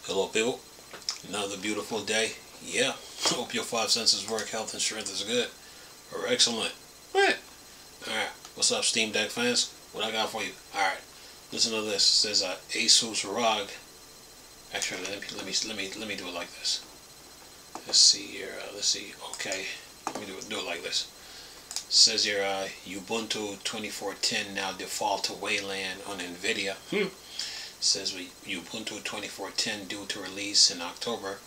Hello people, another beautiful day. Yeah, hope your five senses work, health and strength is good or excellent. Right. Alright, what's up Steam Deck fans? What I got for you? Alright, listen to this. It says Asus ROG. Actually, let me do it like this. Let's see here. Let's see. Okay, let me do it like this. It says here Ubuntu 24.10 now default to Wayland on NVIDIA. Says Ubuntu 24.10 due to release in October.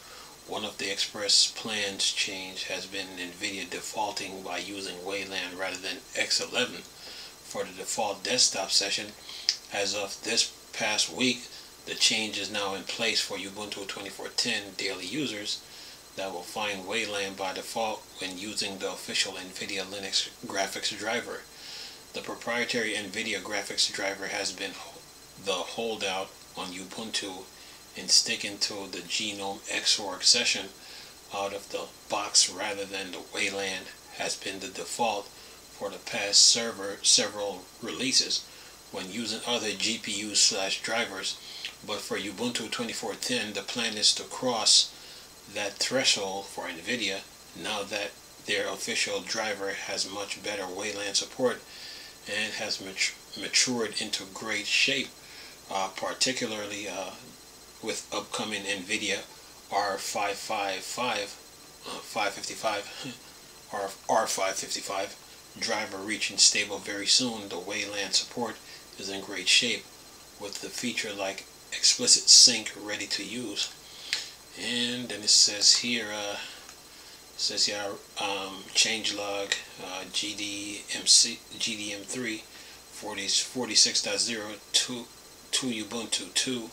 One of the express plans change has been NVIDIA defaulting by using Wayland rather than X11 for the default desktop session. As of this past week, the change is now in place for Ubuntu 24.10 daily users that will find Wayland by default when using the official NVIDIA Linux graphics driver. The proprietary NVIDIA graphics driver has been the holdout on Ubuntu in sticking to the Genome Xorg session out of the box rather than the Wayland has been the default for the past several releases when using other GPUs/drivers. But for Ubuntu 24.10, the plan is to cross that threshold for NVIDIA now that their official driver has much better Wayland support and has matured into great shape. Particularly with upcoming NVIDIA R555 driver reaching stable very soon. The Wayland support is in great shape with the feature like explicit sync ready to use. And then it says here, changelog GDM3 46.0 to Ubuntu 2.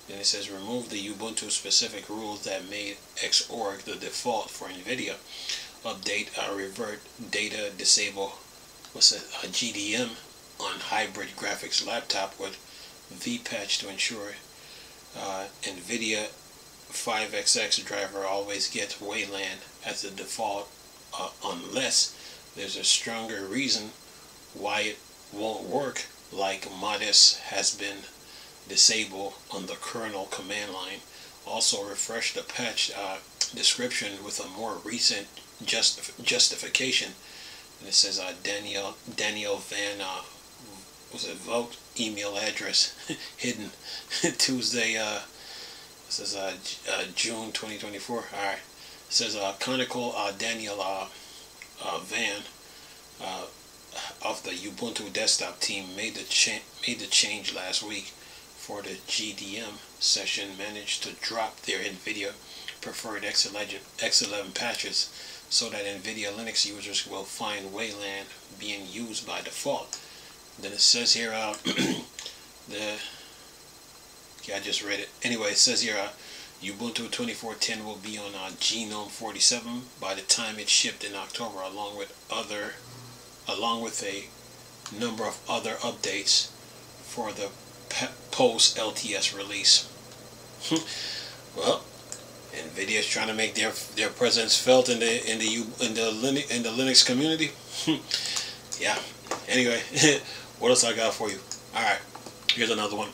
Then it says remove the Ubuntu specific rules that made Xorg the default for NVIDIA. Update revert data disable GDM on hybrid graphics laptop with vPatch to ensure NVIDIA 5XX driver always gets Wayland as the default unless there's a stronger reason why it won't work, like modest has been disabled on the kernel command line. Also refresh the patch description with a more recent justification. And it says Daniel Van Vogt email address hidden Tuesday. This is June 2024. Alright. It says Conical Daniel Van of the Ubuntu desktop team made the change last week for the GDM session, managed to drop their NVIDIA preferred X11 patches so that NVIDIA Linux users will find Wayland being used by default. Then it says here I just read it. Anyway, it says here Ubuntu 24.10 will be on Genome 47 by the time it shipped in October, along with a number of other updates for the post LTS release. Well, NVIDIA is trying to make their presence felt in the Linux community. Yeah. Anyway, what else I got for you? All right, here's another one.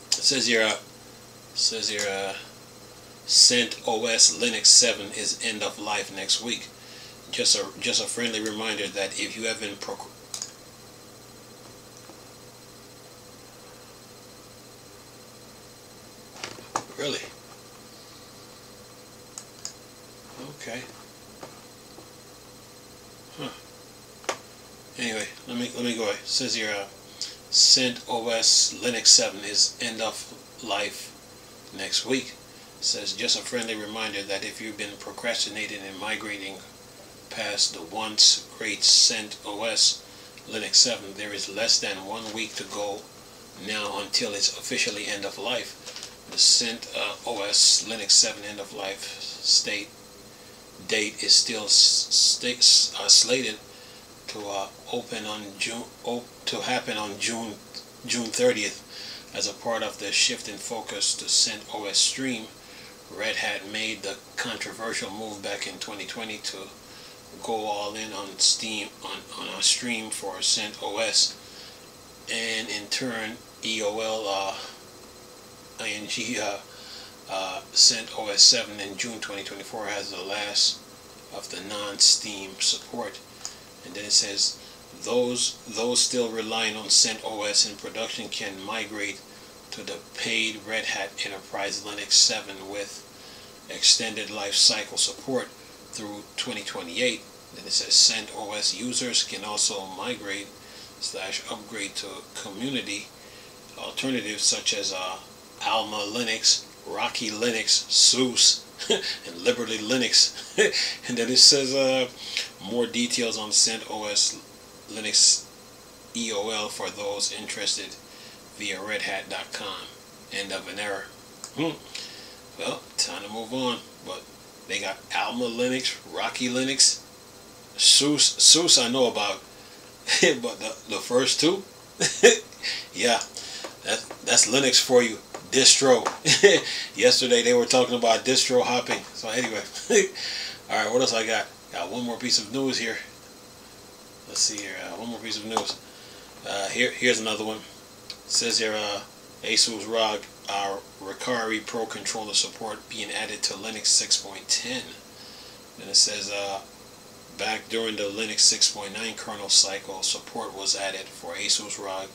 It says here, CentOS Linux 7 is end of life next week. Just a friendly reminder that if you haven't really? Okay. Huh. Anyway, let me go ahead. It says here CentOS Linux 7 is end of life next week. It says just a friendly reminder that if you've been procrastinating and migrating past the once great CentOS Linux 7, there is less than 1 week to go now until it's officially end of life. The CentOS Linux 7 end of life date is still slated to happen on June 30th. As a part of the shift in focus to CentOS Stream, Red Hat made the controversial move back in 2020 to go all in on Steam on a stream for CentOS, and in turn EOL CentOS 7 in June 2024 has the last of the non-Steam support. And then it says those still relying on CentOS in production can migrate to the paid Red Hat Enterprise Linux 7 with extended life cycle support through 2028. Then it says CentOS users can also migrate / upgrade to community alternatives such as Alma Linux, Rocky Linux, SUSE, and Liberty Linux. And then it says more details on CentOS Linux EOL for those interested via redhat.com. End of an error. Well, time to move on. But they got Alma Linux, Rocky Linux, SUSE I know about, but the first two, yeah, that's Linux for you. Distro. Yesterday they were talking about distro hopping. So anyway, all right, what else I got? Got one more piece of news here. Let's see here. One more piece of news. Here's another one. It says here, ASUS ROG Rikari Pro controller support being added to Linux 6.10. Then it says back during the Linux 6.9 kernel cycle, support was added for ASUS ROG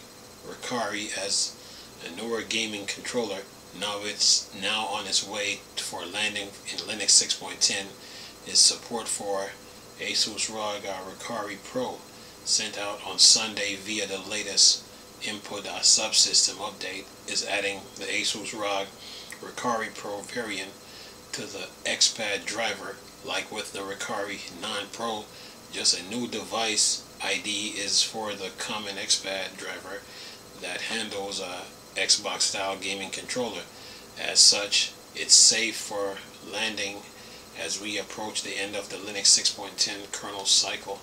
Rikari as a newer gaming controller. Now it's on its way for landing in Linux 6.10 is support for ASUS ROG Rikari Pro, sent out on Sunday via the latest input subsystem update, is adding the ASUS ROG Rikari Pro variant to the XPad driver. Like with the Rikari non-Pro, just a new device ID is for the common XPad driver that handles Xbox style gaming controller. As such, it's safe for landing as we approach the end of the Linux 6.10 kernel cycle.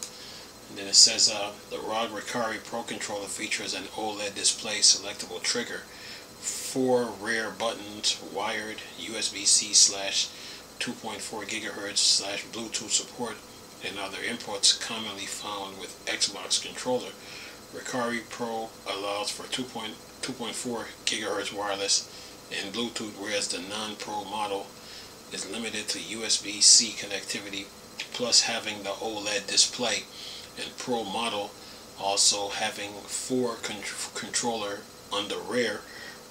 And then it says the ROG Rikari Pro controller features an OLED display, selectable trigger, 4 rear buttons, wired USB-C / 2.4 GHz / Bluetooth support, and other inputs commonly found with Xbox controller. Rikari Pro allows for 2.4 GHz wireless and Bluetooth, whereas the non-Pro model is limited to USB-C connectivity plus having the OLED display, and Pro model also having 4 controller on the rear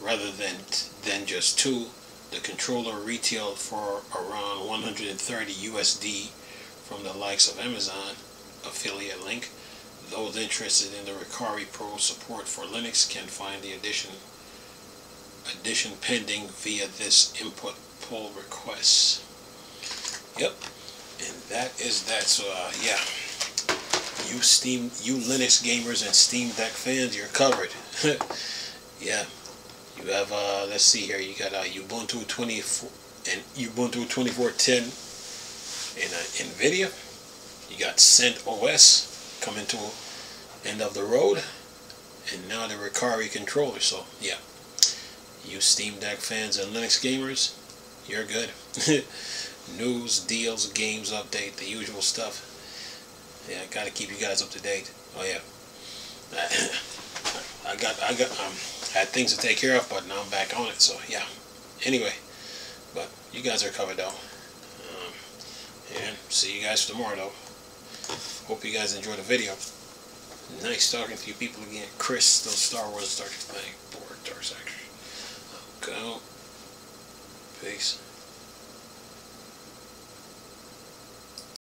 rather than just 2. The controller retailed for around $130 USD from the likes of Amazon. Affiliate link. Those interested in the Rikari Pro support for Linux can find the addition pending via this input pull request. Yep, and that is that. So yeah, you Linux gamers and Steam Deck fans, you're covered. Yeah, you have let's see here. You got Ubuntu 24 and Ubuntu 24.10 and NVIDIA. You got CentOS coming to end of the road, and now the Rikari controller. So yeah, you Steam Deck fans and Linux gamers, you're good. News, deals, games update, the usual stuff. Yeah, I gotta keep you guys up to date. Oh yeah, I had things to take care of, but now I'm back on it. So yeah. Anyway, but you guys are covered though. And see you guys tomorrow though. Hope you guys enjoyed the video. Nice talking to you people again. Chris, those Star Wars Dark Thing, Dark Section. Go. Peace.